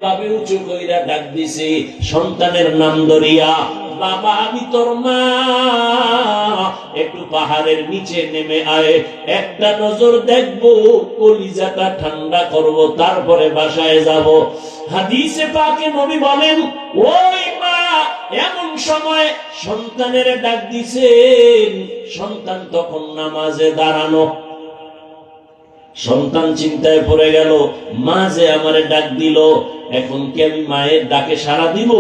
ভাবে উঁচু কইরা ডাক দিছে সন্তানের নাম ধরিয়া, বাবা আমি তোর মা, একটু পাহাড়ের নিচে নেমে আয়, একটা নজর দেখবো, কলিজাটা ঠান্ডা করব, তারপরে বাসায় যাব। হাদিসে পাকে নবী বলেন, ওই মা এমন সময় সন্তানের ডাক দিছেন, সন্তান তখন নামাজে দাঁড়ানো। সন্তান চিন্তায় পড়ে গেল, মা যে আমারে ডাক দিল, এখন কি আমি মায়ের ডাকে সাড়া দিব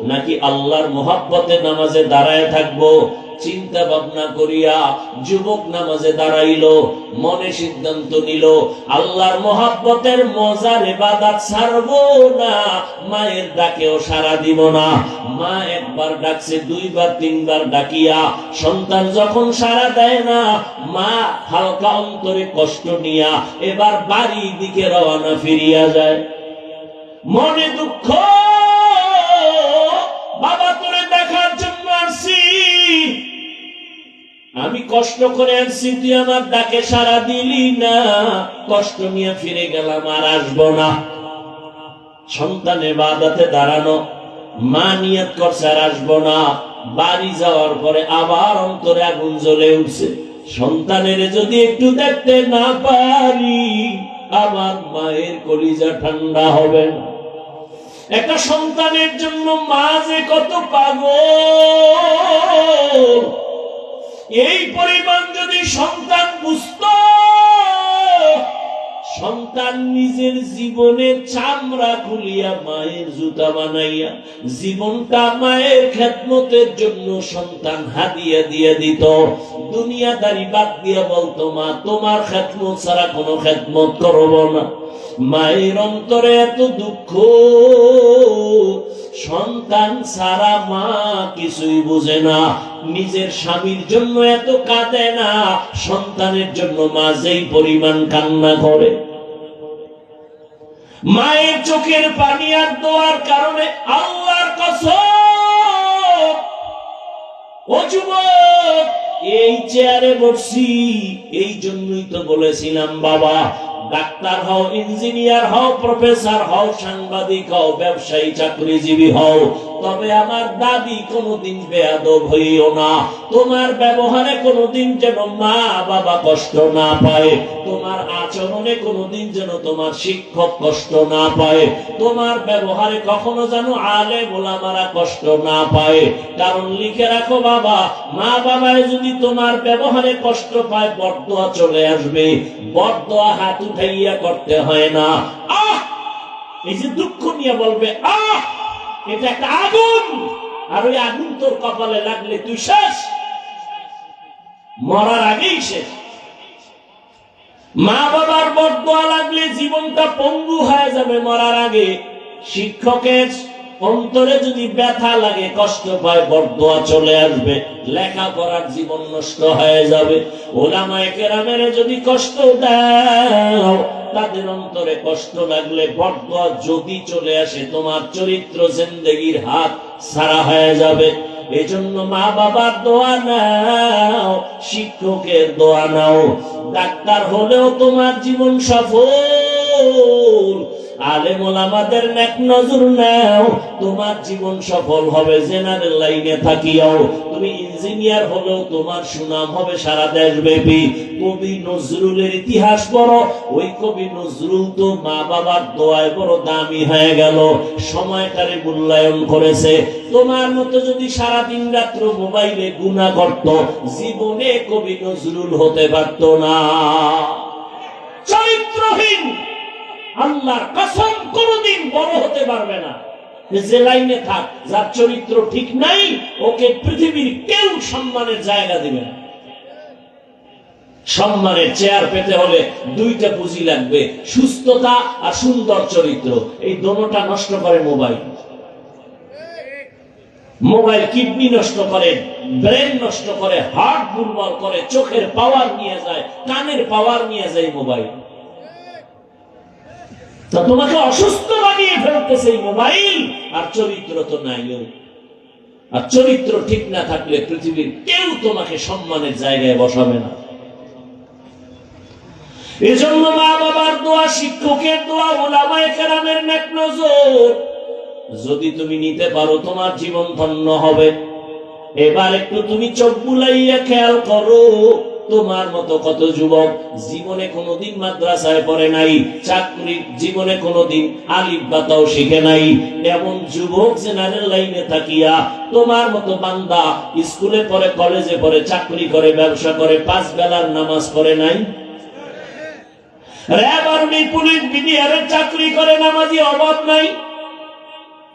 নাকি আল্লাহর মোহাব্বতে নামাজে দাঁড়ায় থাকবো? চিন্তা ভাবনা করিয়া যুবক নামাজে দাঁড়াইলো, মনে সিদ্ধান্ত নিল আল্লাহর মোহাব্বতের মজার ইবাদত ছাড়বো না, মায়ের ডাকেও সাড়া দিব না। মা একবার ডাকছে, দুইবার তিনবার ডাকিয়া সন্তান যখন সাড়া দেয় না, মা হালকা অন্তরে কষ্ট নিয়া এবার বাড়ির দিকে রওনা ফিরিয়া যায়। মনে দুঃখ, বাবা তোরে দেখার জন্য আসছি, আমি কষ্ট করে আসছি, তুই আমার ডাকে সাড়া দিলি না, কষ্ট নিয়ে ফিরে গেলাম, আর আসবো না। সন্তান ইবাদতে দাঁড়ানো, মা নিয়ত করছে আর আসবো না। বাড়ি যাওয়ার পরে আবার অন্তরে আগুন জ্বলে উঠছে, সন্তানের যদি একটু দেখতে না পারি আমার মায়ের কলিজা ঠান্ডা হবে না। একটা সন্তানের জন্য মা যে কত পাগল, এই পরিমাণ যদি সন্তান বুঝতো, সন্তান নিজের জীবনের চামড়া খুলিয়া মায়ের জুতা বানাইয়া জীবনটা মায়ের খেদমতের জন্য সন্তান হাদিয়া দিয়ে দিত। দুনিয়াদারি বাদ দিয়া বলতো, মা তোমার খেদমত ছাড়া কোনো খেদমত করব না। মায়ের অন্তরে এত দুঃখ, সন্তান ছাড়া মা কিছুই বুঝে না। নিজের স্বামীর জন্য এত কাঁদে না, সন্তানের জন্য মা যেই পরিমাণ কান্না করে। মায়ের চোখের পানি আর দোয়ার কারণে আল্লাহর কসম, ও যুবক এই চেয়ারে বসছি এই জন্যই তো বলেছিলাম, বাবা ডাক্তার হও, ইঞ্জিনিয়ার হও, প্রফেসর হও, সাংবাদিক হও, ব্যবসায়ী চাকরিজীবী হও, তবে আমার দাবি কোনোদিন বেয়াদব হইও না। তোমার ব্যবহারে কোনোদিন যেন মা বাবা কষ্ট না পায়, তোমার আচরণে কোনোদিন যেন তোমার শিক্ষক কষ্ট না পায়, তোমার ব্যবহারে কখনো যেন আলেম ওলামারা কষ্ট না পায়। কারণ লিখে রাখো বাবা, মা বাবায় যদি তোমার ব্যবহারে কষ্ট পায়, বরদোয়া চলে আসবে। বরদোয়া হাত উঠাইয়া করতে হয় না, আহ এই যে দুঃখ নিয়ে বলবে, আহ এটা একটা আগুন, আর ওই আগুন তোর কপালে লাগলে তুই শেষ, মরার আগেই শেষ। মা বাবার বরদোয়া লাগলে জীবনটা পঙ্গু হয়ে যাবে মরার আগে। শিক্ষকের অন্তরে যদি ব্যথা লাগে, কষ্ট পায়, বরদোয়া চলে আসবে, লেখাপড়ার জীবন নষ্ট হয়ে যাবে। ওলামায়ে কেরামের যদি কষ্ট দাও, তাদের অন্তরে কষ্ট লাগলে বরদোয়া যদি চলে আসে, তোমার চরিত্র জিন্দেগির হাত ছাড়া হয়ে যাবে। এজন্য মা বাবার দোয়া নাও, শিক্ষকের দোয়া নাও। ডাক্তার হলেও তোমার জীবন সফল, আলেম ওলামাদের নেক নজর নাও, তোমার জীবন সফল হবে। জেনারেল লাইনে থাকিয়াও তুমি ইঞ্জিনিয়ার হলেও তোমার সুনাম হবে সারা দেশব্যাপী। কবি নজরুলের ইতিহাস পড়ো, ওই কবি নজরুল তো মা বাবার দোয়ায় বড় দামি হয়ে গেল, সময়টারে মূল্যায়ন করেছে। তোমার মতো যদি সারাদিন রাত্র মোবাইলে গুনাহ করত, জীবনে কবি নজরুল হতে পারত না। চরিত্রহীন আল্লাহর কসম কোনদিন বড় হতে পারবে না। যে লাইনে থাক, যার চরিত্র ঠিক নাই, ওকে পৃথিবীর কেউ সম্মানের জায়গা দিবে না। সম্মানের চেয়ার পেতে হলে দুইটা পুঁজি লাগবে, সুস্থতা আর সুন্দর চরিত্র। এই দোনোটা নষ্ট করে মোবাইল। মোবাইল কিডনি নষ্ট করে, ব্রেন নষ্ট করে, হার্ট দুর্বল করে, চোখের পাওয়ার নিয়ে যায়, কানের পাওয়ার নিয়ে যায় মোবাইল। তা তোমাকে অসুস্থ বানিয়ে ফেলতেছে এই মোবাইল, আর চরিত্র তো নাই। আর চরিত্র ঠিক না থাকলে পৃথিবীর কেউ তোমাকে সম্মানের জায়গায় বসাবে না। এজন্য মা বাবার দোয়া, শিক্ষকের দোয়া, উলামায়ে কেরামের নেক নজর যদি তুমি নিতে পারো তোমার জীবন ধন্য হবে। এবার একটু তুমি চোখ বুলাইয়া খেয়াল করো, তোমার মতো কত যুবক জীবনে কোনোদিন মাদ্রাসায় পড়ে নাই, চাকরি জীবনে কোনোদিন আলিফ বাতাও শিখে নাই, এমন যুবক জেনারেল লাইনে থাকিয়া তোমার মতো বান্দা স্কুলে পড়ে, কলেজে পড়ে, চাকরি করে, ব্যবসা করে, 5 বেলার নামাজ পড়ে নাই। র‍্যাব, আর্মি, পুলিশ, বিডিআরের চাকরি করে, নামাজি অভাব নাই।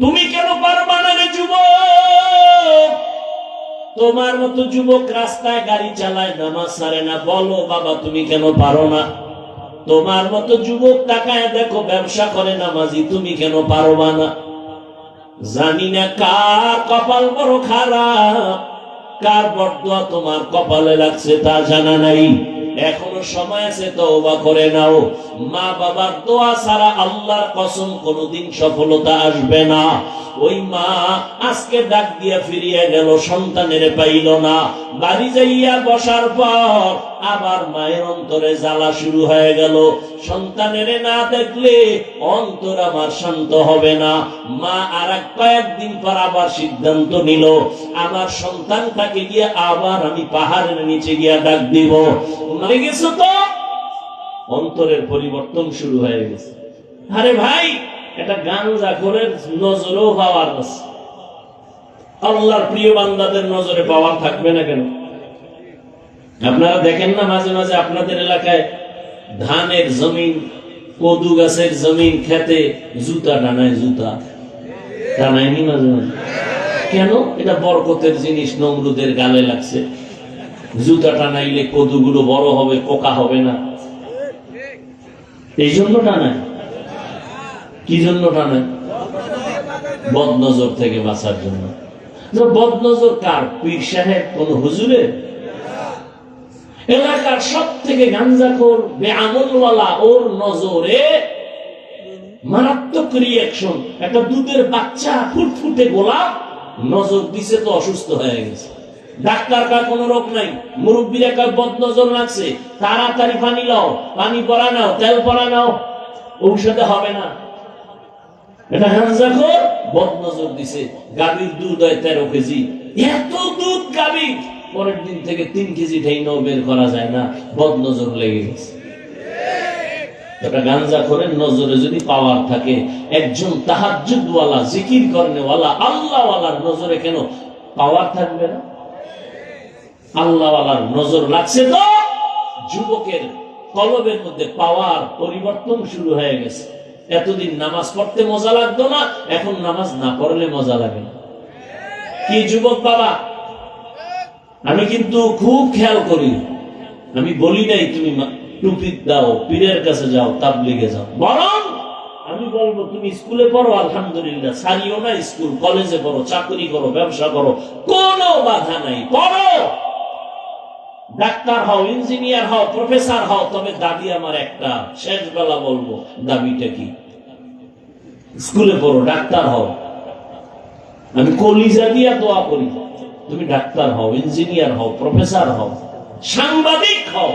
তুমি কেন পারবা না রে যুবক? তোমার মতো যুবক রাস্তায় গাড়ি চালায়, নামাজ ছাড়ে না, বলো বাবা তুমি কেন পারো না? তোমার মতো যুবক তাকায় দেখো ব্যবসা করে, নামাজি, তুমি কেন পারবা না? জানি না কার কপাল বড় খারাপ, কার বরদোয়া তোমার কপালে লাগছে তা জানা নাই। এখনো সময় আছে, তওবা করে নাও। মা বাবার দোয়া ছাড়া আল্লাহর কসম কোনোদিন সফলতা আসবে না। ওই মা আজকে ডাক দিয়া ফিরিয়ে গেল, সন্তানের পাইল না। বাড়ি যাইয়া বসার পর আবার মায়ের অন্তরে জ্বালা শুরু হয়ে গেল, সন্তানের না দেখলে অন্তর আমার শান্ত হবে না। মা আর কয়েকদিন পর আবার সিদ্ধান্ত নিল, আমার সন্তানটাকে গিয়ে আবার আমি পাহাড়ের নিচে গিয়া ডাক দিব। মরে গেছো তো, অন্তরের পরিবর্তন শুরু হয়ে গেছে। আরে ভাই, এটা গাঞ্জাখোরের নজরেও পাওয়ার আছে, আল্লাহর প্রিয় বান্দাদের নজরে পাওয়ার থাকবে না কেন? আপনারা দেখেন না মাঝে মাঝে আপনাদের এলাকায় ধানের জমিন, কদু গাছের জমিন, খেতে জুতা টানায়, জুতা টানায়নি মাঝে মাঝে? কেন? এটা বরকতের জিনিস, নমরুদের গালে লাগছে। জুতা টানাইলে কদুগুলো বড় হবে, পোকা হবে না, এই জন্য টানায়। কি জন্য টানায়? বদনজর থেকে বাঁচার জন্য। বদনজর কার? পীর সাহেব, কোন হুজুরের? এলাকার সব থেকে গাঞ্জাখোর বেআমলওয়ালা, ওর নজরে মারাত্মক রিয়াকশন। একটা দুধের বাচ্চা, ফুটফুটে গোলাপ, নজর দিছে তো অসুস্থ হয়ে গেছে। ডাক্তার কার কোন রোগ নাই, মুরব্বীরা কার বদনজর লাগছে, তাড়াতাড়ি পানি লাও, পানি পরা নাও, তেল পরা নাও, ঔষধে হবে না। এটা গাঞ্জাখোর বদনজর দিছে। গাভীর দুধ হয় 13 কেজি, এত দুধ গাভী, পরের দিন থেকে 3 কেজি ঠেইনাও বের করা যায় না, বদনজর লেগে গেছে। এটা গাঞ্জাখোরের নজরে যদি পাওয়ার থাকে, একজন তাহাজ্জুদওয়ালা, জিকির করেনওয়ালা, আল্লাহওয়ালার নজরে কেন পাওয়ার থাকবে না? আল্লাহওয়ালার নজর লাগছে তো যুবকের কলবের মধ্যে পাওয়ার পরিবর্তন শুরু হয়ে গেছে। এতদিন নামাজ পড়তে মজা লাগতো না, এখন নামাজ না পড়লে মজা লাগে না। কি যুবক বাবা, আমি কিন্তু খুব খেয়াল করি, আমি বলি নাই তুমি টুপি দাও, পীরের কাছে যাও, তাবলীগে যাও, বরং আমি বলবো তুমি স্কুলে পড়ো, আলহামদুলিল্লাহ, ছাড়িও না স্কুল, কলেজে পড়ো, চাকরি করো, ব্যবসা করো, কোনো বাধা নাই, পড়ো। ডাক্তার হও, ইঞ্জিনিয়ার হও, প্রফেসর হও, তবে দাবি আমার একটা, শেষ বেলা বলবো দাবিটা কি? স্কুলে পড়ো, ডাক্তার হও। আমি কলিজা দিয়া দোয়া করি, তুমি ডাক্তার হও, ইঞ্জিনিয়ার হও, প্রফেসর হও, সাংবাদিক হও,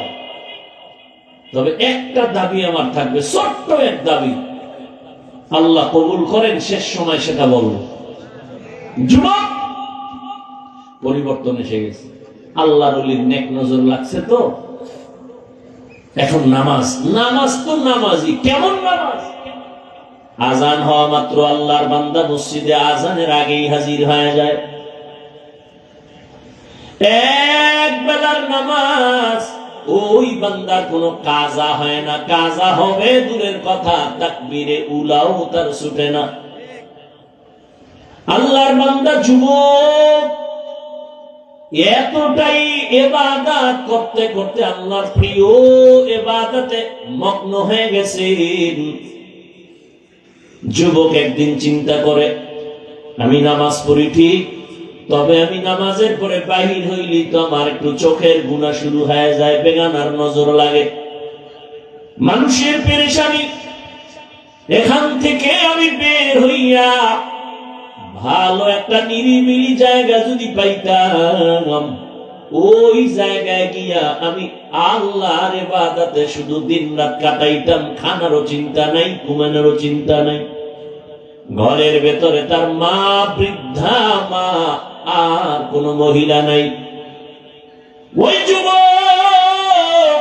তবে একটা দাবি আমার থাকবে, ছোট্ট এক দাবি, আল্লাহ কবুল করেন শেষ সময় সেটা বলবো। যুবক, পরিবর্তন এসে গেছে, আল্লাহর ওলির নেক নজর লাগছে তো এখন নামাজ, নামাজ তো নামাজি, কেমন নামাজ? আজান হওয়া মাত্র আল্লাহর বান্দা মসজিদে আজানের আগেই হাজির হয়ে যায়। এক বেলার নামাজ, ওই বান্দার কোনো কাজা হয় না, কাজা হবে দূরের কথা, তাকবীরে উলাও তার ছুটে না। আল্লাহর বান্দা যুবক এতটাই ইবাদত করতে করতে আল্লাহর প্রিয় ইবাদতে মগ্ন হয়ে গেছেন। যুবক একদিন চিন্তা করে, আমি নামাজ পড়ি ঠিক, তবে আমি নামাজের পরে বাহির হইলি তো আমার একটু চোখের গুনাহ শুরু হয়ে যায়, বেগানার নজর লাগে, মানুষের পেরেশানি। এখান থেকে আমি বের হইয়া ভালো একটা নিরিবিলি জায়গা যদি পাইতাম, ওই জায়গায় গিয়া আমি আল্লাহর ইবাদতে শুধু দিন রাত কাটাইতাম, খানারও চিন্তা নাই, ঘুমানোরও চিন্তা নাই। ঘরের ভেতরে তার মা, বৃদ্ধা মা, আর কোন মহিলা নাই। ওই যুবক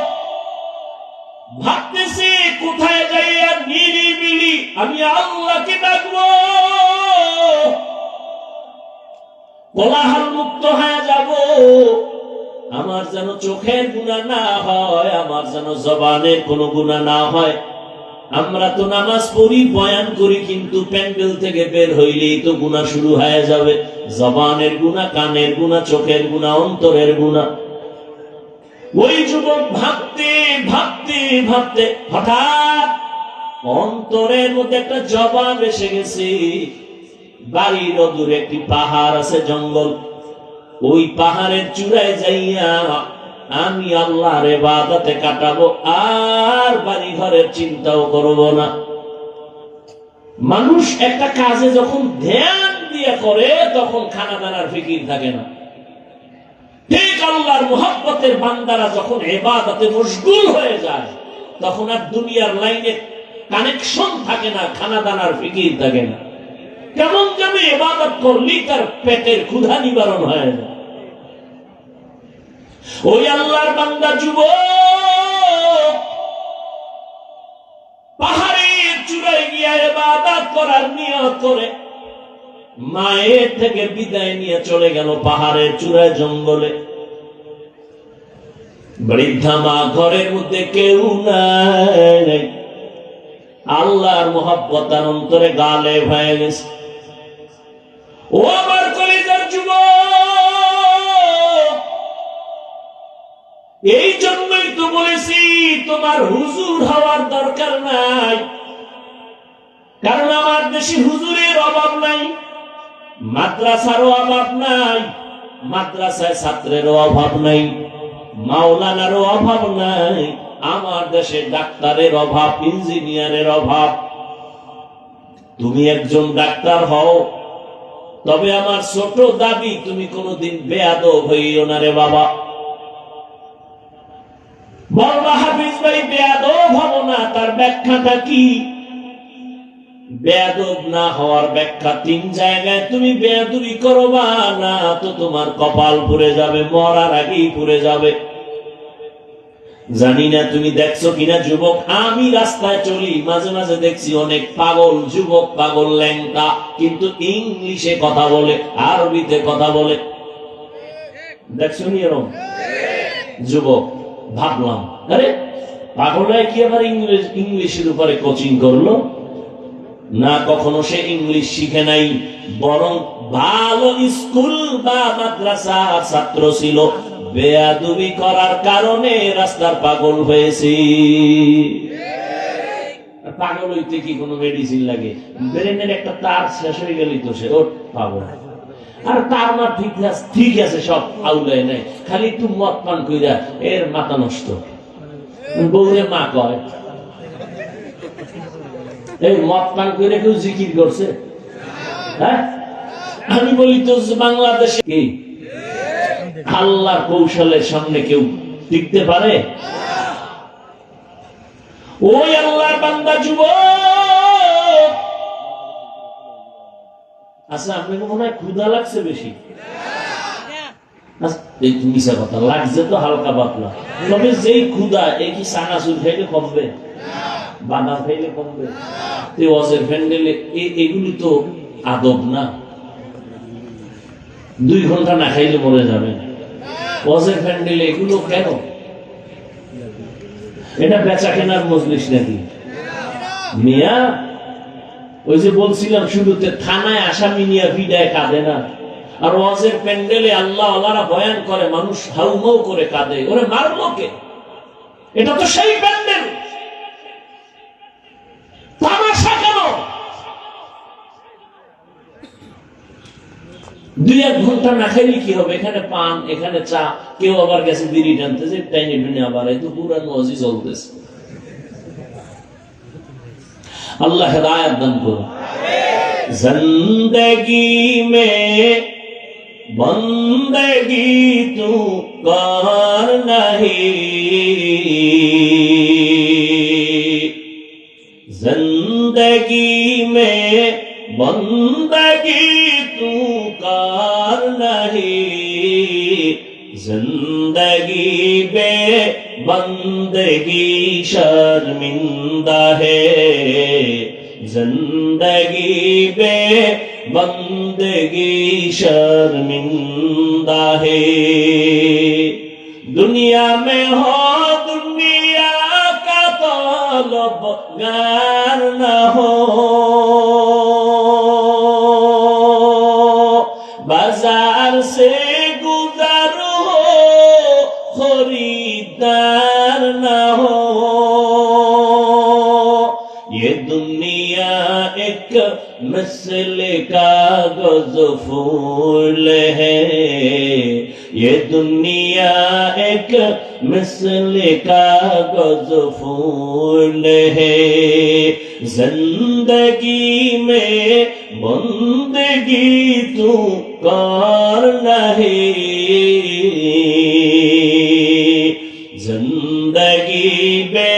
ভাবতেছি কোথায় যাইয়া নিরিবিলি আমি আল্লাহকে ডাকবো, কোলাহল মুক্ত হয়ে যাব, আমার যেন চোখের গুনাহ না হয়, আমার যেন জবানের কোনো গুনাহ না হয়। আমরা তো নামাজ পড়ি, বয়ান করি, কিন্তু প্যান্ডেল থেকে বের হইলেই তো গুনাহ শুরু হয়ে যাবে। জবানের গুনাহ, কানের গুনাহ, চোখের গুনাহ, অন্তরের গুনাহ। ওই যুবক ভাবতে ভাবতে ভাবতে হঠাৎ অন্তরের মধ্যে একটা জবাব এসে গেছে। বাড়ির দূরে একটি পাহাড় আছে, জঙ্গল। ওই পাহাড়ের চূড়ায় যাইয়া আমি আল্লাহর ইবাদতে কাটাবো, আর বাড়ি ঘরের চিন্তাও করব না। মানুষ একটা কাজে যখন ধ্যান দিয়ে করে তখন খানা দানার ফিকির থাকে না। ঠিক আল্লাহর মুহাব্বতের বান্দারা যখন ইবাদতে মশগুল হয়ে যায় তখন আর দুনিয়ার লাইনে কানেকশন থাকে না, খানা দানার ফিকির থাকে না। কেমন যেন ইবাদত করলি তার পেটের ক্ষুধা নিবারণ হয়ে যায়। ওই আল্লাহর বান্দা যুবক পাহাড়ের চূড়ায় গিয়ে ইবাদত করার নিয়ত করে মায়ের থেকে বিদায় নিয়ে চলে গেল পাহাড়ের চূড়ায়, জঙ্গলে। বৃদ্ধা মা, ঘরের মধ্যে কেউ নাই। আল্লাহর মুহাব্বত তার অন্তরে গালেব হয়ে গেছে। ও আমার কলিজার যুবক, এই জন্যই তো বলেছি তোমার হুজুর হওয়ার দরকার নাই, কারণ আমার দেশে হুজুরের অভাব নাই, মাদ্রাসারও অভাব নাই, মাদ্রাসায় ছাত্রেরও অভাব নাই, মাওলানারও অভাব নাই। আমার দেশে ডাক্তারের অভাব, ইঞ্জিনিয়ারের অভাব। তুমি একজন ডাক্তার হও, তবে আমার ছোট দাবি তুমি কোনদিন বেয়াদব হইও না রে বাবা। বলবা হাফিজ ভাই বেয়াদব হব না, তার ব্যাখ্যাটা কি? বেয়াদব না হওয়ার ব্যাখ্যা 3 জায়গায়। তুমি বেয়াদবি করবা না তো তোমার কপাল পুড়ে যাবে, মরার আগেই পুড়ে যাবে। জানি না তুমি দেখছো কিনা যুবক, আমি রাস্তায় চলি, মাঝে মাঝে দেখছি অনেক পাগল যুবক, পাগল ল্যাংটা, কিন্তু ইংলিশে কথা বলে, আরবিতে কথা বলে। দেখছো নি এরকম যুবক? ভাবলাম আরে পাগলায় কি আবার ইংলিশের উপরে কোচিং করলো? না, কখনো সে ইংলিশ শিখে নাই, বরং ভালো স্কুল বা মাদ্রাসার ছাত্র ছিল, বেয়াদবি করার কারণে রাস্তার পাগল হয়েছে। পাগল হইতে কি কোনো মেডিসিন লাগে? ব্রেনের একটা তার শেষ হয়ে গেলেই তো সে ওর পাগল। আর তার মা ঠিক আছে, সব আউলায় নাই, খালি একটু মদ পান কইরা এর মাথা নষ্ট। বউরে মা কয়, এই মদ পান করে কেউ জিকির করছে? হ্যাঁ, আমি বলি তো বাংলাদেশে কি আল্লাহর কৌশলের সামনে কেউ টিকতে পারে? ওই আল্লাহর বান্দা যুবক, আচ্ছা আপনাকে মনে হয় ক্ষুধা লাগছে বেশি? এই মিশা কথা, লাগছে তো হালকা পাতলা, তবে যেই ক্ষুধা, এই কি চানাচুর খাইলে কমবে? বাদাম খাইলে কমবে? ওয়াজের প্যান্ডেলে এগুলি তো আদব না। 2 ঘন্টা না খাইলে মরে যাবে। ওয়াজের প্যান্ডেলে এগুলো কেন? এটা বেচা কেনার মজলিস নাকি মিয়া? ওই যে বলছিলাম শুরুতে, থানায় আসামি নিয়ে বিদায় কাঁদে না, আর ওয়াজের প্যান্ডেলে আল্লাহ আল্লাহরা বয়ান করে, মানুষ হাউমাউ করে কাঁদে। ওরে মারলো কে? এটা তো সেই প্যান্ডেল, তামাশা কেন? 2-1 ঘন্টা না খাইলে কি হবে? এখানে পান, এখানে চা, কেউ আবার গেছে বিড়ি টানতেছে, টাইনে টুনে আবার এই তো পুরান ওয়াজি চলতেছে। আল্লাহ হেদায়েত দান করুন। জিন্দেগি মে बंदगी तू कर नहीं, जिंदगी में बंदगी तू कर नहीं, जिंदगी बे बंदगी शर्मिंदा है, जिंदगी बे बंदगी शर्मिंदा है। दुनिया में हो दुनिया का तलबगार न हो, बाजार से गुजर हो खरीदार न हो। ये दुनिया एक मिसल कागज फूल है, ये दुनिया एक मिसल कागज फूल है, जिंदगी में बंदगी तू कर नहीं, जिंदगी बे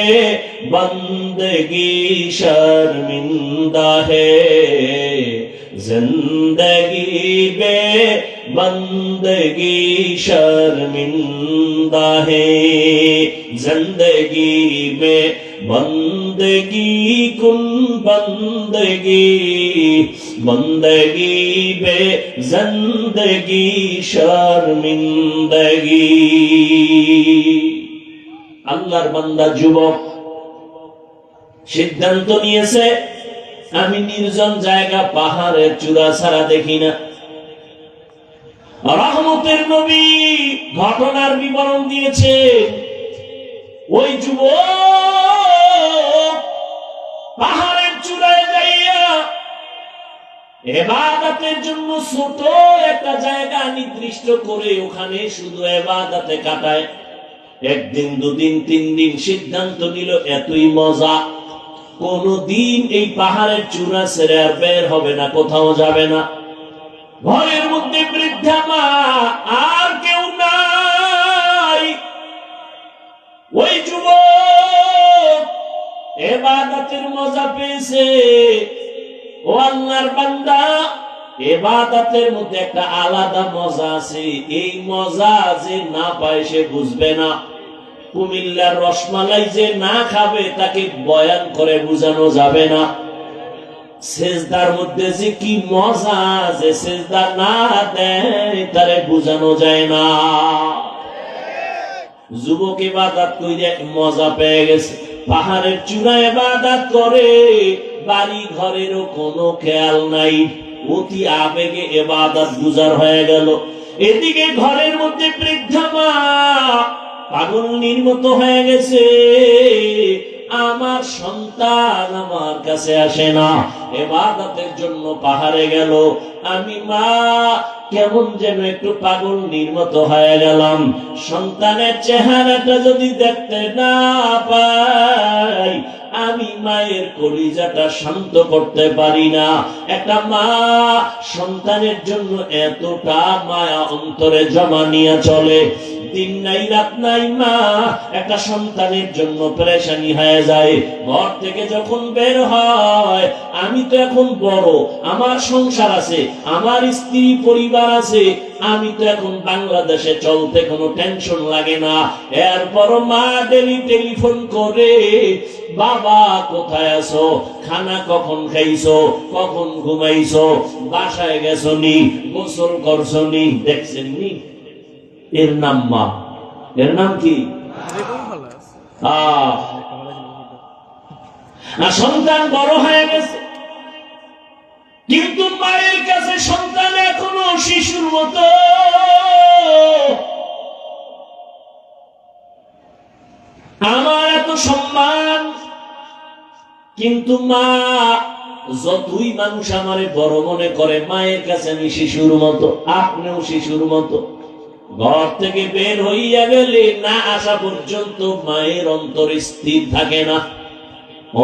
बंदगी शर्मिंदा है, जिंदगी बे बंदगी शर्मिंदा है, जिंदगी में बंदगी कुन बंदगी, बंदगी बे जिंदगी शर्मिंदगी। আল্লাহর বান্দা যুবক সিদ্ধান্ত নিয়েছে, আমি নির্জন জায়গা পাহাড়ের চূড়া ছাড়া দেখি না। রহমতের নবী ঘটনার বিবরণ দিয়েছে। ওই যুবক পাহাড়ের চূড়ায় যাইয়া ইবাদতের জন্য ছোট একটা জায়গা নির্দিষ্ট করে ওখানে শুধু ইবাদতে কাটায়। একদিন দুদিন তিন দিন সিদ্ধান্ত নিল এতই মজা, কোনদিন এই পাহাড়ের চূড়া ছেড়ে আর বের হবে না, কোথাও যাবে না। ঘরের মধ্যে বৃদ্ধা মা, আর কেউ নাই। ওই যুবক ইবাদতের মজা পেয়েছে। ও আল্লাহর বান্দা, ইবাদতের মধ্যে একটা আলাদা মজা আছে, এই মজা যে না পায় সে বুঝবে না। কুমিল্লার রসমালাই যে না খাবে তাকে বয়ান করে বোঝানো যাবে না। সেজদার মধ্যে যে কি মজা, যে সেজদা না দেয় তারে বোঝানো যায় না। যুবক ইবাদত কইরে মজা পেয়ে গেছে, পাহাড়ের চূড়ায় ইবাদত করে, বাড়ি ঘরেরও কোনো খেয়াল নাই, অতি আবেগে ইবাদত গুজার হয়ে গেল। এদিকে ঘরের মধ্যে বৃদ্ধা মা পাগলনির মতো হয়ে গেছে, আমার সন্তান আমার কাছে আসে না, ইবাদতের জন্য পাহাড়ে গেল, আমি মা কেমন যেন একটু পাগলনির মতো হয়ে গেলাম। সন্তানের চেহারাটা যদি দেখতে না পাই, আমি মায়ের কলিজাটা শান্ত করতে পারি না। একটা মা সন্তানের জন্য এতটা মায়া অন্তরে জমা নিয়ে চলে, দিন নাই রাত নাই মা একটা সন্তানের জন্য পেরেশানি হয়ে যায়। ঘর থেকে যখন বের হয়, আমি তো এখন বড়, আমার সংসার আছে, আমার স্ত্রী পরিবার আছে, আমি তো এখন বাংলাদেশে চলতে কোনো টেনশন লাগে না। এরপর মা ডেলি টেলিফোন করে, বাবা কোথায় আছো, খানা কখন খাইছো, কখন ঘুমাইছো, বাসায় গেছো নি, গোসল করছো নি, দেখছেন নি। এর নাম মা। এর নাম কি? সন্তান বড় হয়ে গেছে, কিন্তু মায়ের কাছে সন্তান এখনো শিশুর মতো। আমার এত সম্মান, কিন্তু মা যতই মানুষ আমারে বড় মনে করে, মায়ের কাছে আমি শিশুর মতো। আপনিও শিশুর মতো। ঘর থেকে বের হইয়া গেলে না আসা পর্যন্ত মায়ের অন্তর স্থির থাকে না।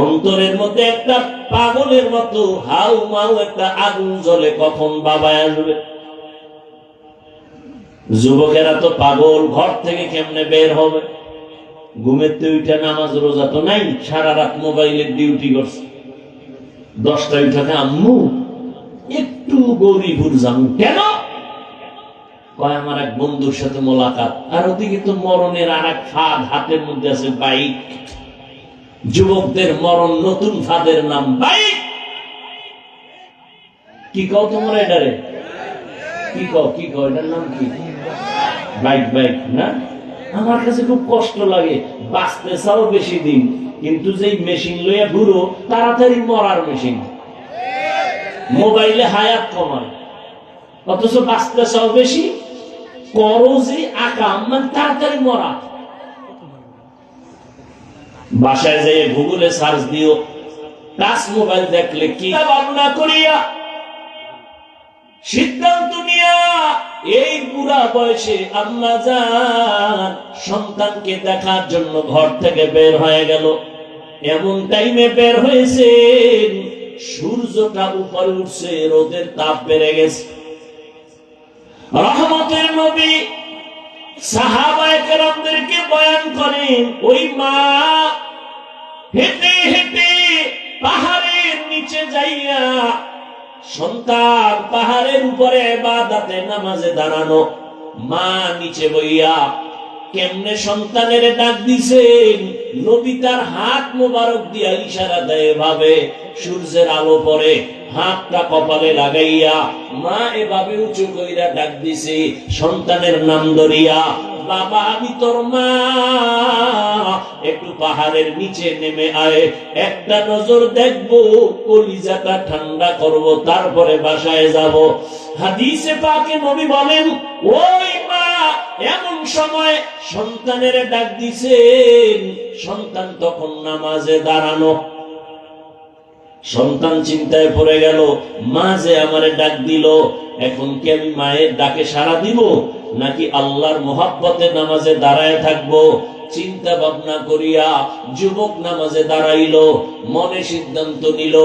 অন্তরের মধ্যে একটা পাগলের মতো হাউ মাউ একটা আগুন জ্বলে, কখন বাবা আসবে। যুবকেরা তো পাগল, ঘর থেকে কেমনে বের হবে? ঘুমের তো উঠে নামাজ রোজা তো নাই, সারা রাত মোবাইলের ডিউটি করছে। 10টায় উঠাকে আম্মু একটু গৌরীপুর যাবো। কেন? কয় আমার এক বন্ধুর সাথে মোলাকাত। আর ওদিকে তো মরণের আর এক ফাঁদ হাতের মধ্যে আছে, বাইক। যুবকদের মরণ নতুন ফাঁদের নাম বাইক। কি কও তোমরা এটারে? কি কও এটার নাম কি? বাইক। বাইক না? আমার কাছে খুব কষ্ট লাগে। বাঁচতে চাও বেশি দিন, কিন্তু যেই মেশিন লইয়া ঘুরো তাড়াতাড়ি মরার মেশিন। মোবাইলে হায়াত কমায়, অথচ বাঁচতে চাও বেশি, করো যে আকাম, মানে তাড়াতাড়ি মরা। বাসায় যেয়ে গুগলে সার্চ দিও, টাচ মোবাইল দেখলে কি ভাবনা করিয়া সিদ্ধান্ত নিয়া এই বুড়া বয়সে আম্মা জান সন্তানকে দেখার জন্য ঘর থেকে বের হয়ে গেল। এমন টাইমে বের হয়েছে সূর্যটা উপরে উঠছে, রোদের তাপ বেড়ে গেছে। রহমতের নবী সাহাবায়ে কেরামদেরকে বয়ান করেন, ওই মা হেঁটে হেঁটে পাহাড়ের নিচে যাইয়া, সন্তান পাহাড়ের উপরে ইবাদতে নামাজে দাঁড়ানো, মা নিচে বইয়া কেমনে সন্তানের ডাক দিছেন। নবী তার হাত মোবারক দিয়া ইশারা দেয় ভাবে, সূর্যের আলো পড়ে, হাতটা কপালে লাগাইয়া মা এভাবে উঁচু কইরা ডাক দিছে সন্তানের নাম ধরিয়া, বাবা আমি তোর মা, একটু পাহাড়ের নিচে নেমে আয়, একটা নজর দেখবো, কলিজাটা ঠান্ডা করব, তারপরে বাসায় যাব। হাদিসে পাকে নবী বলেন, ওই মা এমন সময় সন্তানের ডাক দিছেন, সন্তান তখন নামাজে দাঁড়ানো। সন্তান চিন্তায় পড়ে গেল, মা যে আমারে ডাক দিল, এখন কি আমি মায়ের ডাকে সাড়া দিব, নাকি আল্লাহর মোহাব্বতে নামাজে দাঁড়ায় থাকবো? চিন্তা ভাবনা করিয়া যুবক নামাজে দাঁড়াইল, মনে সিদ্ধান্ত নিল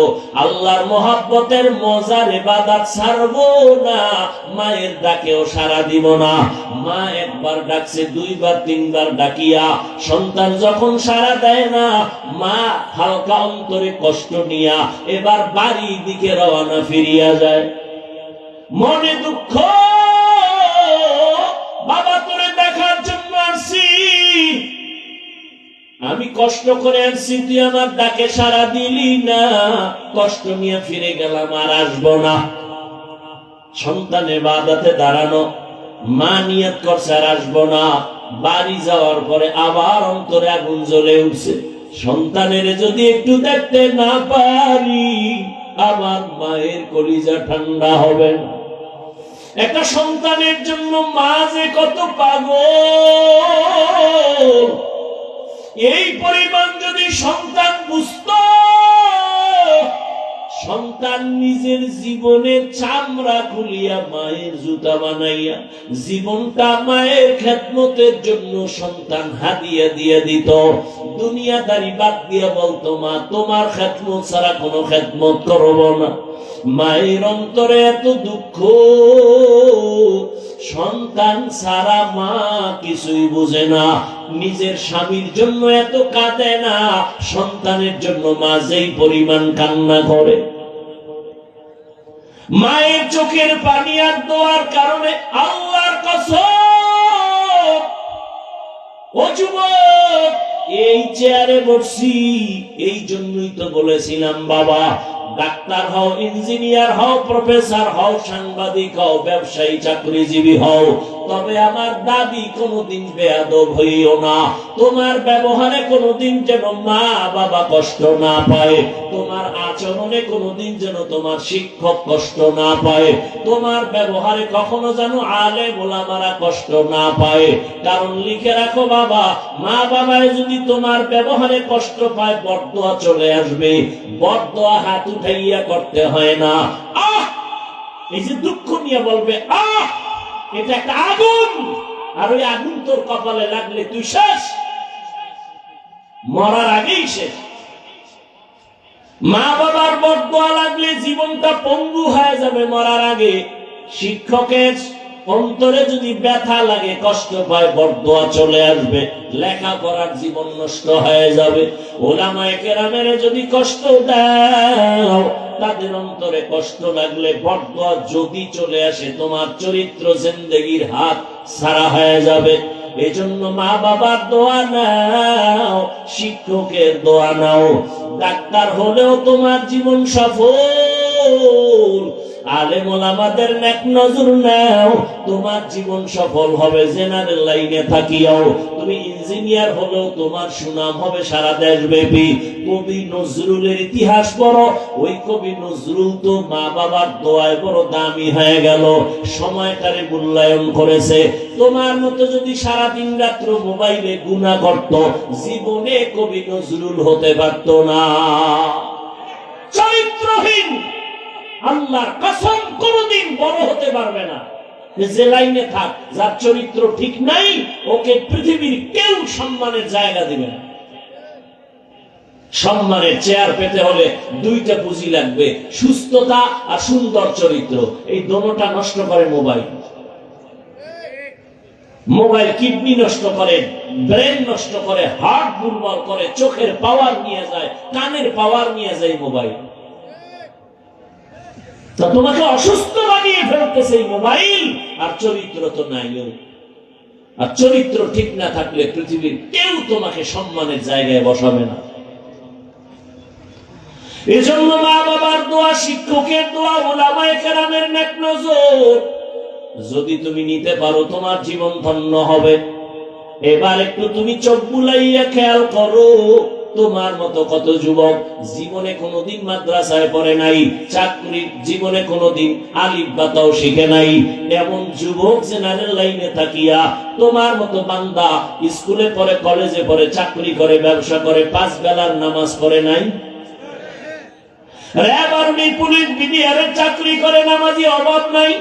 আল্লাহর মোহাব্বতের মজার ইবাদত ছাড়বো না, মায়ের ডাকেও সাড়া দিব না। মা একবার ডাকছে, দুইবার তিনবার ডাকিয়া সন্তান যখন সাড়া দেয় না, মা হালকা অন্তরে কষ্ট নিয়া এবার বাড়ির দিকে রওনা ফিরিয়া যায়। মনে দুঃখ, বাবা তোরে দেখার জন্য আসছি, আমি কষ্ট করে আসছি, তুই আমার ডাকে সাড়া দিলি না, কষ্ট নিয়ে ফিরে গেলাম, আর আসবো না। সন্তান ইবাদতে দাঁড়ানো, মা নিয়ত করছে আর আসবো না। বাড়ি যাওয়ার পরে আবার অন্তরে আগুন জ্বলে উঠছে, সন্তানের যদি একটু দেখতে না পারি আমার মায়ের কলিজা ঠান্ডা হবে না। একটা সন্তানের জন্য মা যে কত পাগল, এই পরিমাণ যদি সন্তান বুঝতো, সন্তান নিজের জীবনের চামড়া খুলিয়া মায়ের জুতা বানাইয়া জীবনটা মায়ের খেদমতের জন্য সন্তান হাদিয়া দিয়ে দিত। দুনিয়াদারি বাদ দিয়ে বলতো, মা তোমার খেদমত ছাড়া কোনো খেদমত করব না। মায়ের অন্তরে এত দুঃখ, সন্তান ছাড়া মা কিছুই বুঝে না। নিজের স্বামীর জন্য এত কাঁদে না, সন্তানের জন্য মা যেই পরিমাণ কান্না করে। মায়ের চোখের পানি আর দোয়ার কারণে আল্লাহর কসম, ও যুবক এই চেয়ারে বসছি এই জন্যই তো বলেছিলাম, বাবা ডাক্তার হও, ইঞ্জিনিয়ার হও, প্রফেসর হও, সাংবাদিক হও, ব্যবসায়ী চাকরিজীবী হও, তবে আমার দাবি কোনোদিন বেয়াদব হইও না। তোমার ব্যবহারে কোনোদিন যেন মা বাবা কষ্ট না পায়, তোমার আচরণে কোনোদিন যেন তোমার শিক্ষক কষ্ট না পায়, তোমার ব্যবহারে কখনো যেন আলেম ওলামারা কষ্ট না পায়। কারণ লিখে রাখো বাবা, মা বাবায় যদি তোমার ব্যবহারে কষ্ট পায়, বরদোয়া চলে আসবে। বরদোয়া হাত উঠাইয়া করতে হয় না। এই যে দুঃখ নিয়ে বলবে এটা একটা আগুন, আর ওই আগুন তোর কপালে লাগলে তুই শেষ, মরার আগেই শেষ। মা বাবার বরদোয়া লাগলে জীবনটা পঙ্গু হয়ে যাবে মরার আগে। শিক্ষকের অন্তরে যদি ব্যথা লাগে, কষ্ট পায়, বরদোয়া চলে আসবে, লেখাপড়ার জীবন নষ্ট হয়ে যাবে। ওলামায়ে কেরামের যদি কষ্ট দাও, তাদের অন্তরে কষ্ট লাগলে বরদোয়া যদি চলে আসে, তোমার চরিত্র জিন্দেগির হাত ছাড়া হয়ে যাবে। এজন্য মা বাবার দোয়া নাও, শিক্ষকের দোয়া নাও। ডাক্তার হলেও তোমার জীবন সফল, আলেম ওলামাদের নেক নজর নাও, তোমার জীবন সফল হবে। জেনারেল লাইনে থাকিয়াও তুমি ইঞ্জিনিয়ার হলেও তোমার সুনাম হবে সারা দেশব্যাপী। কবি নজরুলের ইতিহাস পড়ো, ওই কবি নজরুল তো মা বাবার দোয়ায় বড় দামি হয়ে গেল, সময়টারে মূল্যায়ন করেছে। তোমার মতো যদি সারাদিন রাত্র মোবাইলে গুনাহ করত, জীবনে কবি নজরুল হতে পারত না। চরিত্রহীন আল্লাহর কসম কোনদিন বড় হতে পারবে না। যে লাইনে থাক, যার চরিত্র ঠিক নাই, ওকে পৃথিবীর কেউ সম্মানের জায়গা দিবে না। সম্মানের চেয়ার পেতে হলে দুইটা পুঁজি লাগবে, সুস্থতা আর সুন্দর চরিত্র। এই দোনোটা নষ্ট করে মোবাইল। মোবাইল কিডনি নষ্ট করে, ব্রেন নষ্ট করে, হার্ট দুর্বল করে, চোখের পাওয়ার নিয়ে যায়, কানের পাওয়ার নিয়ে যায় মোবাইল। তো তোমাকে অসুস্থ বানিয়ে ফেলতেছে এই মোবাইল, আর চরিত্র তো নাই। আর চরিত্র ঠিক না থাকলে পৃথিবীর কেউ তোমাকে সম্মানের জায়গায় বসাবে না। এজন্য মা বাবার দোয়া, শিক্ষকের দোয়া, উলামায়ে কেরামের নেক নজর যদি তুমি নিতে পারো, তোমার জীবন ধন্য হবে। এবার একটু তুমি চোখ বুলাইয়া খেয়াল করো, তোমার মতো কত যুবক জীবনে কোনোদিন মাদ্রাসায় পড়ে নাই, চাকরি জীবনে কোনোদিন আলিফ বা তাও শিখে নাই। এমন যুবক জেনারেল লাইনে থাকিয়া তোমার মতো বান্দা স্কুলে পড়ে, কলেজে পড়ে, চাকরি করে, ব্যবসা করে, 5 বেলার নামাজ পড়ে নাই। র্যাব, আর্মি, পুলিশ, বিডিআরের চাকরি করে, নামাজি অভাব নাই।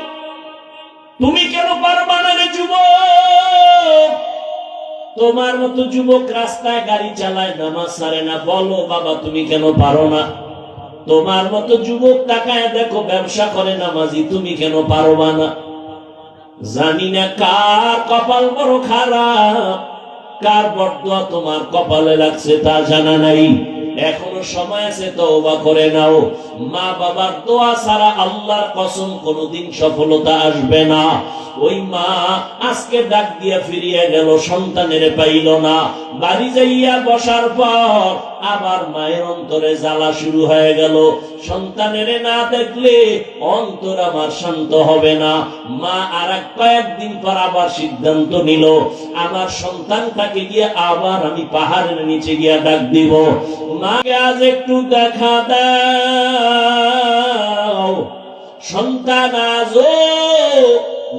তুমি কেন পারবা না রে যুবক? তোমার মতো যুবক রাস্তায় গাড়ি চালায়, নামাজ ছাড়ে না, বলো বাবা তুমি কেন পারো না? তোমার মতো যুবক তাকায় দেখো ব্যবসা করে, নামাজি, তুমি কেন পারবা না? জানি না কার কপাল বড় খারাপ, কার বরদোয়া তোমার কপালে লাগছে তা জানা নাই। এখনো সময় আছে, তওবা করে নাও। মা বাবার দোয়া ছাড়া আল্লাহর কসম কোনোদিন সফলতা আসবে না। ওই মা আজকে ডাক দিয়া ফিরিয়া গেল, সন্তানের পাইল না। বাড়ি যাইয়া বসার পর আবার মায়ের অন্তরে জ্বালা শুরু হয়ে গেল, সন্তানের না দেখলে অন্তর আমার শান্ত হবে না। মা আর কয়েকদিন পর আবার সিদ্ধান্ত নিল, আমার সন্তানটাকে গিয়ে আবার আমি পাহাড়ের নিচে গিয়া ডাক দিব, মাকে আজ একটু দেখা দাও। সন্তান আজও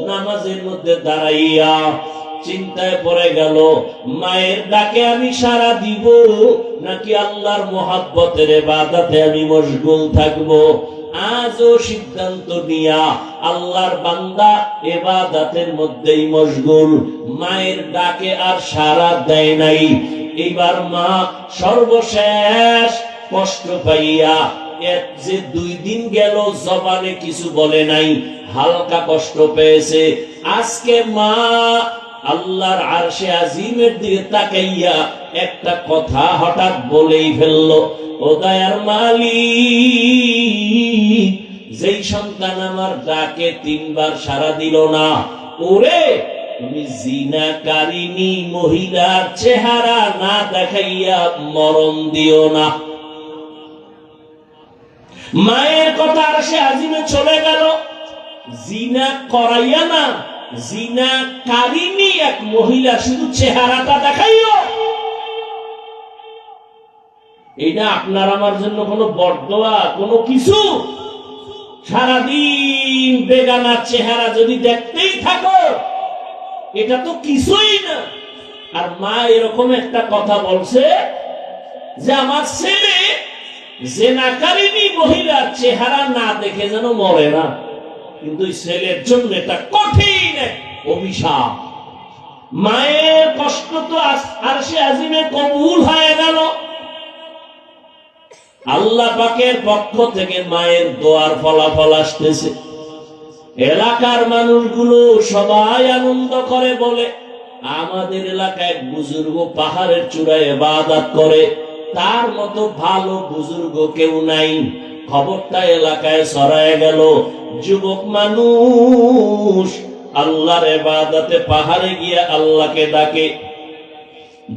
নামাজের মধ্যে দাঁড়াইয়া চিন্তায় পড়ে গেল, মায়ের ডাকে আমি সাড়া দিব নাকি আল্লাহর মহব্বতের ইবাদতে আমি মশগুল থাকব। আজও সিদ্ধান্ত নিয়া আল্লাহর বান্দা ইবাদতের মধ্যেই মশগুল, মায়ের ডাকে আর সাড়া দেয় নাই। এবার মা সর্বশেষ কষ্ট পাইয়া, যে 2 দিন গেল জবানে কিছু বলে নাই, হালকা কষ্ট পেয়েছে। আজকে মা আল্লাহর আরশে আজিমের দিকে তাকাইয়া একটা কথা হঠাৎ বলেই ফেললো, ও দয়ার মালিক, যেই সন্তান আমার ডাকে 3 বার সাড়া দিল না, ওরে তুমি জিনাকারিনী মহিলার চেহারা না দেখাইয়া মরণ দিও না। মায়ের কথা আরশে আজিমে চলে গেল, জিনা করাইয়া না, জিনাকারিনী এক মহিলা শুধু চেহারাটা দেখাইও। এটা আপনার আমার জন্য কোনো বরদোয়া, কোনো কিছু? সারাদিন বেগানার চেহারা যদি দেখতেই থাকো, এটা তো কিছুই না। আর মা এরকম একটা কথা বলছে যে আমার ছেলে জিনাকারিনী মহিলার চেহারা না দেখে যেন মরে না। কিন্তু ছেলের জন্য এটা কঠিন অভিশাপ। মায়ের কষ্ট তো আরশে আজিমে কবুল হয়ে গেল। আল্লাহ পাকের পক্ষ থেকে মায়ের দোয়ার ফলাফল আসতেছে। এলাকার মানুষগুলো সবাই আনন্দ করে, বলে আমাদের এলাকায় বুজুর্গ পাহাড়ের চূড়ায় ইবাদত করে, তার মতো ভালো বুজুর্গ কেউ নাই। খবরটা এলাকায় ছড়ায় গেল। যুবক মানুষ আল্লাহর ইবাদতে পাহাড়ে গিয়ে আল্লাহকে ডাকে,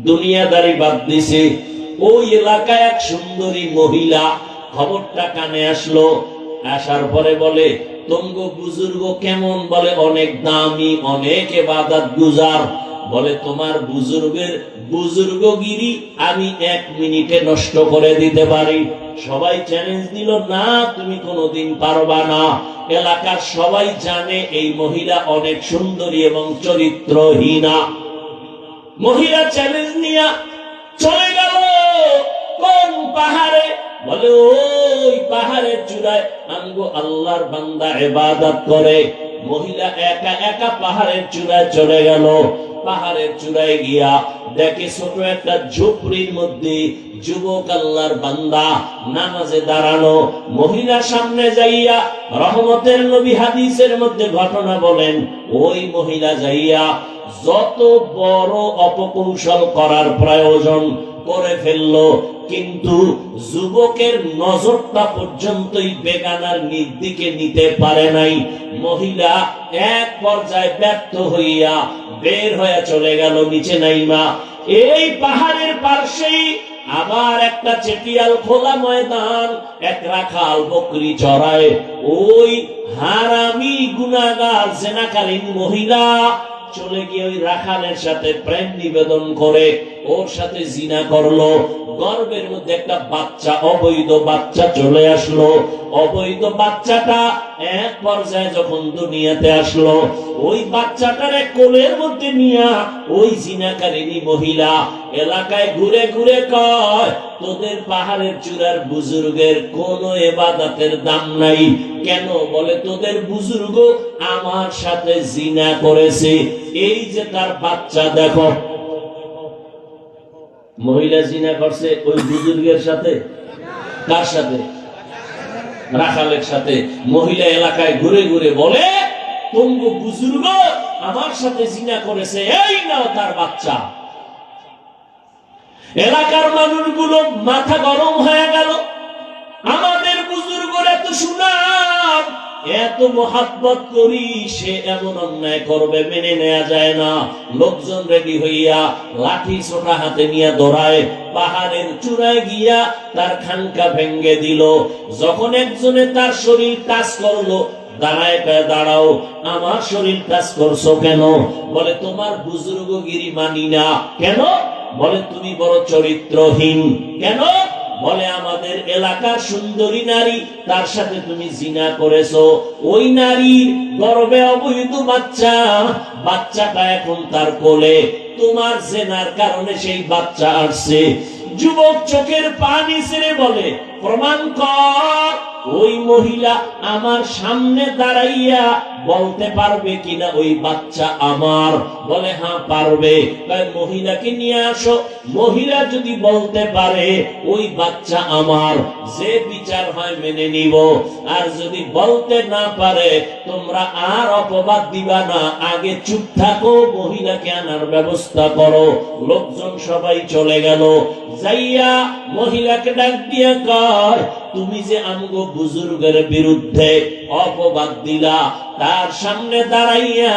দুনিয়াদারি বাদ দিছে। ওই এলাকায় এক সুন্দরী মহিলা খবরটা কানে আসলো। আসার পরে বলে, তঙ্গ বুজুর্গ কেমন? বলে অনেক দামি, অনেক ইবাদত গুজার। বলে তোমার বুজুর্গগিরি আমি 1 মিনিটে নষ্ট করে দিতে পারি। সবাই চ্যালেঞ্জ দিল, না তুমি কোনোদিন পারবা না। এলাকার সবাই জানে এই মহিলা অনেক সুন্দরী এবং চরিত্রহীনা। মহিলা চ্যালেঞ্জ নিয়ে চলে গেল কোন পাহাড়ে? বলে ওই পাহাড়ের চূড়ায় আমগো আল্লাহর বান্দা ইবাদত করে। মহিলা একা একা পাহাড়ের চূড়ায় চলে গেল। পাহাড়ের চূড়ায় গিয়া দেখে ছোট একটা ঝুপড়ির মধ্যে যুবক আল্লাহর বান্দা নামাজে দাঁড়ানো। মহিলা সামনে যাইয়া, রহমতের নবী হাদিসের মধ্যে ঘটনা বলেন, ওই মহিলা যাইয়া যত বড় অপকৌশল করার প্রয়োজন করে ফেললো, কিন্তু যুবকের নজরটা পর্যন্তই বেগানার দিকে নিতে পারে নাই। মহিলা এক পর্যায়ে ব্যর্থ হইয়া বের হয়ে চলে গেল নিচে নাইমা। এই পাহাড়ের পাশেই আবার একটা চেটিয়াল খোলা ময়দান, এক রাখাল বকরি চড়ায়। ওই হারামি গুনাহগার জেনাকারীন মহিলা চলে গিয়ে ওই রাখালের সাথে প্রেম নিবেদন করে ওর সাথে জিনা করলো। গর্ভের মধ্যে একটা বাচ্চা, অবৈধ বাচ্চা চলে আসলো। অবৈধ বাচ্চাটা এক পর্যায়ে যখন দুনিয়াতে আসলো, ওই বাচ্চাটারে কোলের মধ্যে নিয়া ওই জিনাকারিনী মহিলা এলাকায় ঘুরে ঘুরে কয়, তোদের পাহাড়ের চূড়ার বুজুর্গের কোনো ইবাদতের দাম নাই কেন? বলে তোদের বুজুর্গ আমার সাথে জিনা করেছে, এই যে তার বাচ্চা দেখো। মহিলা জিনা করছে ওই বুজুর্গের সাথে। কার সাথে? রাখালের সাথে। মহিলা এলাকায় ঘুরে ঘুরে বলে, তোমগ বুজুর্গ আমার সাথে জিনা করেছে, এই নাও তার বাচ্চা। এলাকার মানুষগুলো মাথা গরম হয়ে গেল। আমাদের বুজুর্গরা এত সুনাম, এত মোহাব্বত করি, সে এমন অন্যায় করবে মেনে নেওয়া যায় না। লোকজন রেডি হইয়া লাঠি ছোটা হাতে নিয়ে দৌড়ায়, পাহাড়ের চূড়ায় গিয়া তার খানকা ভেঙ্গে দিল। যখন একজনে তার শরীর টাচ করলো, দাঁড়ায় দাঁড়াও, আমার শরীর টাচ করছো কেন? বলে তোমার বুজুর্গগিরি মানি না। কেন? বলে তুমি বড় চরিত্রহীন। কেন? বলে আমাদের এলাকার সুন্দরী নারী, তার সাথে তুমি জিনা করেছো। ওই নারীর গর্ভে অবৈধ বাচ্চা, বাচ্চাটা এখন তার কোলে, তোমার জেনার কারণে সেই বাচ্চা আসছে। যুবক চোখের পানি ছেড়ে বলে, প্রমাণ কর। ওই মহিলা আমার সামনে দাঁড়াইয়া বলতে পারবে কিনা ওই বাচ্চা আমার? বলে হ্যাঁ পারবে। মহিলাকে নিয়ে আসো। মহিলা যদি বলতে পারে ওই বাচ্চা আমার, যে বিচার হয় মেনে নিব। আর যদি বলতে না পারে, তোমরা আর অপবাদ দিবা না, আগে চুপ থাকো, মহিলাকে আনার ব্যবস্থা করো। লোকজন সবাই চলে গেল। যাইয়া মহিলাকে ডাক দিয়ে কয়, তুমি যে আমগো বুজুর্গের বিরুদ্ধে অপবাদ দিলা, তার সামনে দাঁড়াইয়া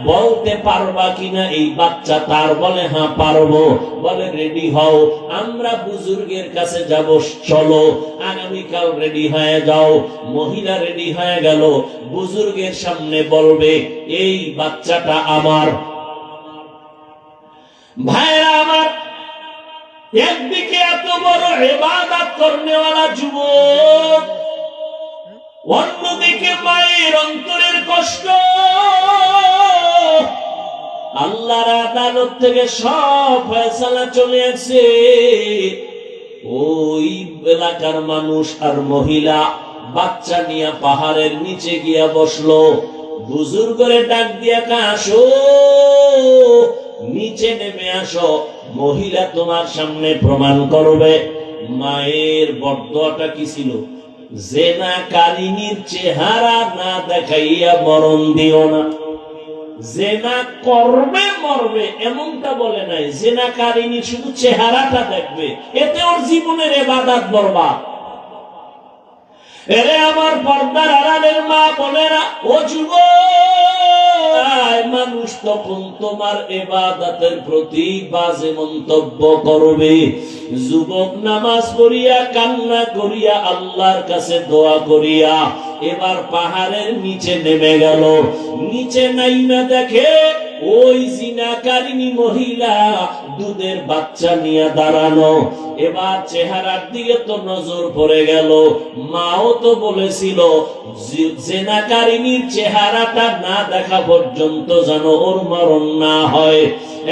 বলতে পারবা কিনা এই বাচ্চা তার? বলে হ্যাঁ পারবো। বলে রেডি হও, আমরা বুজুর্গের কাছে যাব, চলো আগামীকাল রেডি হয়ে যাও। মহিলা রেডি হয়ে গেল, বুজুর্গের সামনে বলবে এই বাচ্চাটা আমার। ভাইরা আমার, একদিকে এত বড় ইবাদত করনেওয়ালা যুবক, অন্যদিকে মায়ের অন্তরের কষ্ট। আল্লাহর আদালত থেকে সব ফয়সালা চলে আসে। ওই এলাকার মানুষ আর মহিলা বাচ্চা নিয়ে পাহাড়ের নিচে গিয়া বসলো। বুজুর্গরে ডাক দিয়া আসো, নিচে নেমে আসো। মহিলা তোমার সামনে প্রমাণ করবে মায়ের বরদোয়াটা কি ছিল। জেনাকারিনীর চেহারা না দেখাইয়া মরণ দিও না। জেনা করবে মরবে এমনটা বলে নাই, জেনাকারিনী শুধু চেহারাটা দেখবে, এতে ওর জীবনের ইবাদত বরবাদ। এরে আমার পর্দার আড়ালের মা বোনেরা, ও যুবক, মানুষ তখন তোমার ইবাদতের প্রতি বাজে মন্তব্য করবে। যুবক নামাজ পড়িয়া কান্না করিয়া আল্লাহর কাছে দোয়া করিয়া এবার পাহাড়ের নিচে নেমে গেল। নিচে নাইমা দেখে ওই জিনাকারিনী মহিলা দুধের বাচ্চা নিয়ে দাঁড়ানো। এবার চেহারার দিকে তো নজর পড়ে গেল। মাও তো বলেছিল জিনাকারিনীর চেহারাটা না দেখা পর্যন্ত যেন ওর মরণ না হয়।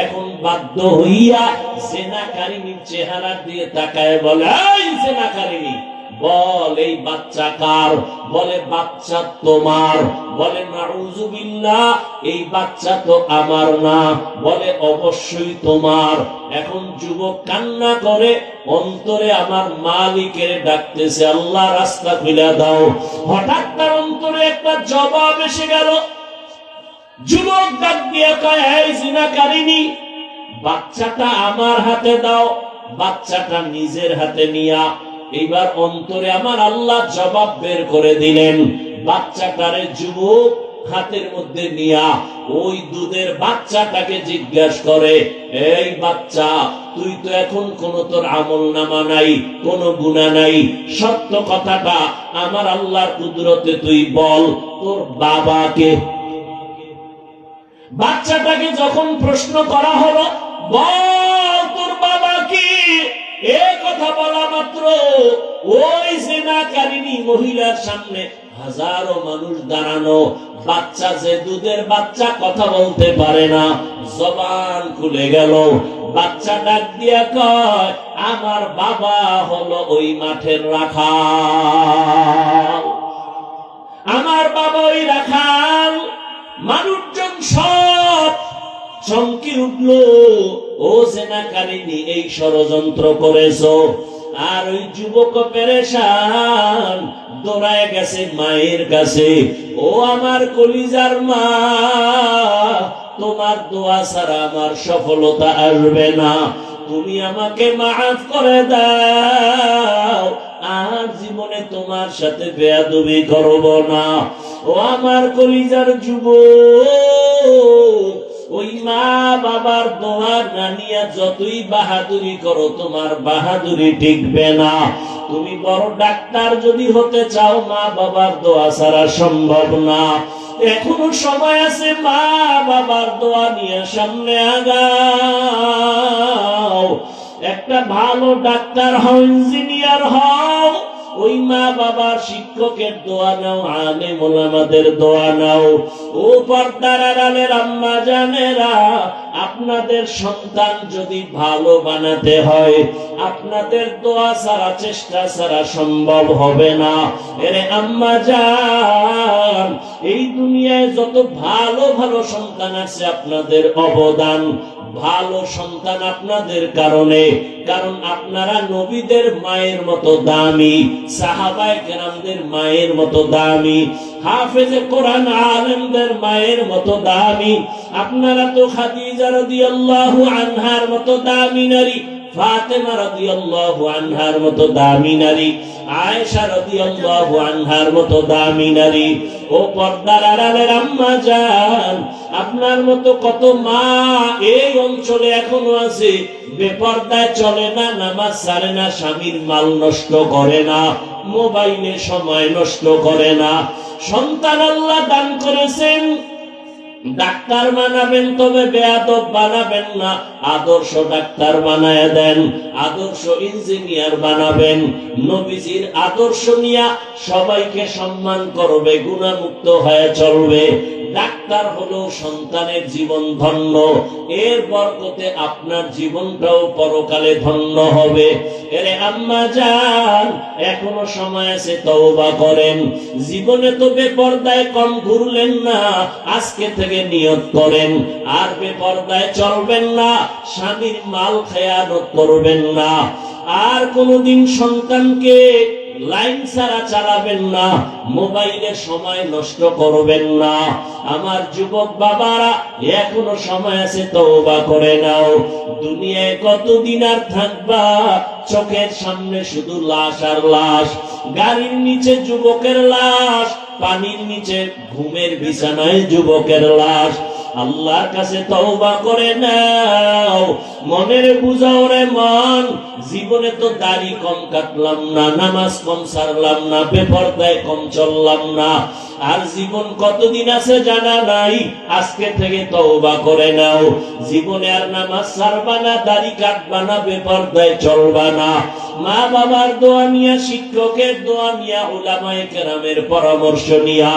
এখন বাধ্য হইয়া জিনাকারিনীর চেহারার দিকে তাকায় বলে, এই জিনাকারিনী, বল এই বাচ্চা কার? বলে বাচ্চা তোমার। বলে নাউযুবিল্লাহ, এই বাচ্চা তো আমার না। বলে অবশ্যই তোমার। এখন যুবক কান্না করে অন্তরে আমার মালিকের ডাকতেছে, আল্লাহ রাস্তা খুলে দাও। হঠাৎ তার অন্তরে একটা জবাব এসে গেল। যুবক ডাক দিয়ে কয়, এই জিনাকারিনী, বাচ্চাটা আমার হাতে দাও। বাচ্চাটা নিজের হাতে নিয়া এইবার অন্তরে আমার আল্লাহ জবাব বের করে দিলেন। বাচ্চাটারে যুবক হাতের মধ্যে নিয়া ওই দুধের বাচ্চাটাকে জিজ্ঞাসা করে, এই বাচ্চা, তুই তো এখন কোন তোর আমল নামা নাই, কোন গুনাহ নাই, সত্য কথাটা আমার আল্লাহর কুদরতে তুই বল, তোর বাবাকে। বাচ্চাটাকে যখন প্রশ্ন করা হলো, বল তোর বাবা কি, এ কথা বলা মাত্র ওই জিনাকারিনী মহিলার সামনে হাজারো মানুষ দাঁড়ানো। বাচ্চা যে দুধের বাচ্চা, কথা বলতে পারে না, জবান খুলে গেল। বাচ্চা ডাক দিয়া কয়, আমার বাবা হলো ওই মাঠের রাখাল, আমার বাবা ওই রাখাল। মানুষজন সব চমকে উঠল, ও জিনাকারিনী, এই ষড়যন্ত্র করেছো। আর ওই যুবক পেরেশান দৌড়ায় গেছে মায়ের কাছে, ও আমার কলিজার মা, তোমার দোয়া ছাড়া আমার সফলতা আসবে না, তুমি আমাকে মাফ করে দাও, আর জীবনে তোমার সাথে বেয়াদবি করব না। ও আমার কলিজার যুবক, ওই মা বাবার দোয়া না নিয়া যতই বাহাদুরি করো, তোমার বাহাদুরি টিকবে না। তুমি বড় ডাক্তার যদি হতে চাও, মা বাবার দোয়া ছাড়া সম্ভব না। এখনো সময় আছে, মা বাবার দোয়া নিয়ে সামনে আগাও। একটা ভালো ডাক্তার হও, ইঞ্জিনিয়ার হও, ওই মা বাবার শিক্ষকের দোয়া নাও, আলেম ওলামাদের দোয়া নাও। ও পর্দার আড়ালের আম্মা জানেরা, আপনাদের সন্তান যদি ভালো বানাতে হয়, আপনাদের দোয়া ছাড়া, চেষ্টা ছাড়া সম্ভব হবে না। এরে আম্মা জান, এই দুনিয়ায় যত ভালো ভালো সন্তান আছে, আপনাদের অবদান। ভালো সন্তান আপনাদের কারণে, কারণ আপনারা নবীদের মায়ের মতো দামি, সাহাবায়ে কেরামদের মায়ের মতো দামি, হাফেজে কোরআন আলেমদের মায়ের মতো দামি। আপনারা তো খাদিজা রাদিয়াল্লাহু আনহার মতো দামি নারী, ফাতেমা রাদিয়াল্লাহু আনহার মতো দামি নারী, আয়েশা রাদিয়াল্লাহু আনহার মতো দামি নারী। ও পর্দার আড়ালের আম্মা জান, আপনার মতো কত মা এই অঞ্চলে এখনো আছে, বেপর্দায় চলে না, নামাজ ছাড়ে না, স্বামীর মাল নষ্ট করে না, মোবাইলে সময় নষ্ট করে না। সন্তান আল্লাহ দান করেছেন, ডাক্তার বানাবেন, তবে বেয়াদব বানাবেন না, আদর্শ ডাক্তার বানায় দেন, আদর্শ ইঞ্জিনিয়ার বানাবেন। নবীজির আদর্শ নিয়া সবাইকে সম্মান করবে, গুণামুক্ত হয়ে চলবে। ডাক্তার হলো সন্তানের জীবন ধন্য, এর বরকতে আপনার জীবনটাও পরকালে ধন্য হবে। এরে আম্মা জান, এখনো সময় আছে, তওবা করেন। জীবনে তো বেপরদায় কম ঘুরলেন না, আজকে থেকে নিয়ত করেন আর বেপরদায় চলবেন না, স্বামীর মাল খেয়ানত করবেন না, আর কোনদিন সন্তানকে লাইন ছাড়া চালাবেন না, মোবাইলে সময় নষ্ট করবেন না। আমার যুবক বাবারা, এখনো সময় আছে, তওবা করে নাও। দুনিয়ায় কতদিন আর থাকবা? চোখের সামনে শুধু লাশ আর লাশ। গাড়ির নিচে যুবকের লাশ, পানির নিচে ঘুমের বিছানায় যুবকের লাশ। আল্লাহর কাছে তওবা করে নাও। মনের বুঝাও রে মন, জীবনে তো দাড়ি কম কাটলাম না, নামাজ কম সারলাম না, বেপরদায় কম চললাম না, আর জীবন কতদিন আছে জানা নাই। আজকে থেকে তওবা করে নাও। জীবনে আর নামাজ সারবা না, দাড়ি কাটবা না, বেপরদায় চলবা না। মা বাবার দোয়া নিয়া, শিক্ষকের দোয়া নিয়া, উলামায়ে কেরামের পরামর্শ নিয়া,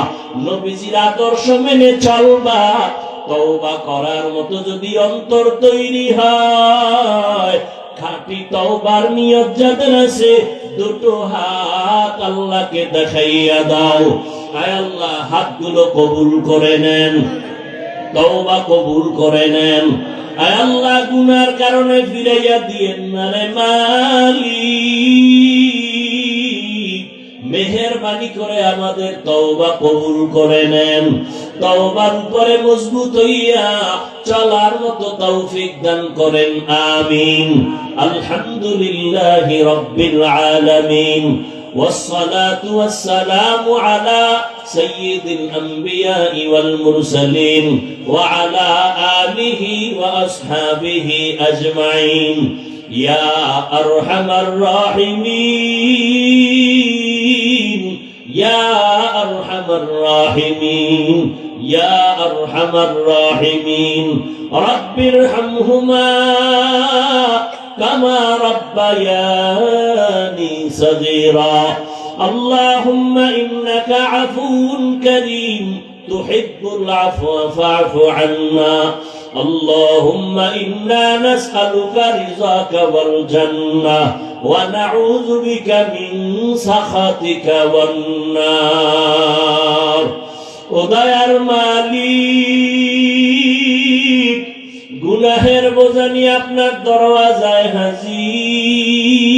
নবীজির আদর্শ মেনে চলবা। তওবা করার মতো যদি অন্তর তৈরি হয়, খাঁটি তওবার নিয়ত যাদের আছে, দুটো হাত আল্লাহকে দেখাইয়া দাও। আয় আল্লাহ, হাতগুলো কবুল করে নেন, তওবা কবুল করে নেন। আয় আল্লাহ, গুনার কারণে ফিরাইয়া দিয়েন না রে মালিক। মেহেরবানি করে আমাদের তওবা কবুল করে নেন। তওবার উপরে মজবুত হইয়া চলার মতো তৌফিক দান করেন, আমিন। আলহামদুলিল্লাহি রাব্বিল আলামিন, والصلاة والسلام على سيد الأنبياء والمرسلين وعلى آله وأصحابه أجمعين يا أرحم الراحمين يا أرحم الراحمين يا أرحم الراحمين رب ارحمهما كما ربياني صغيرا اللهم إنك عفو كريم تحب العفو فاعف عنا اللهم إنا نسألك رضاك والجنة ونعوذ بك من سخطك والنار উদয়ার মালিক, গুনাহের বোঝা নিয়ে আপনার দরওয়াজায় হাজির।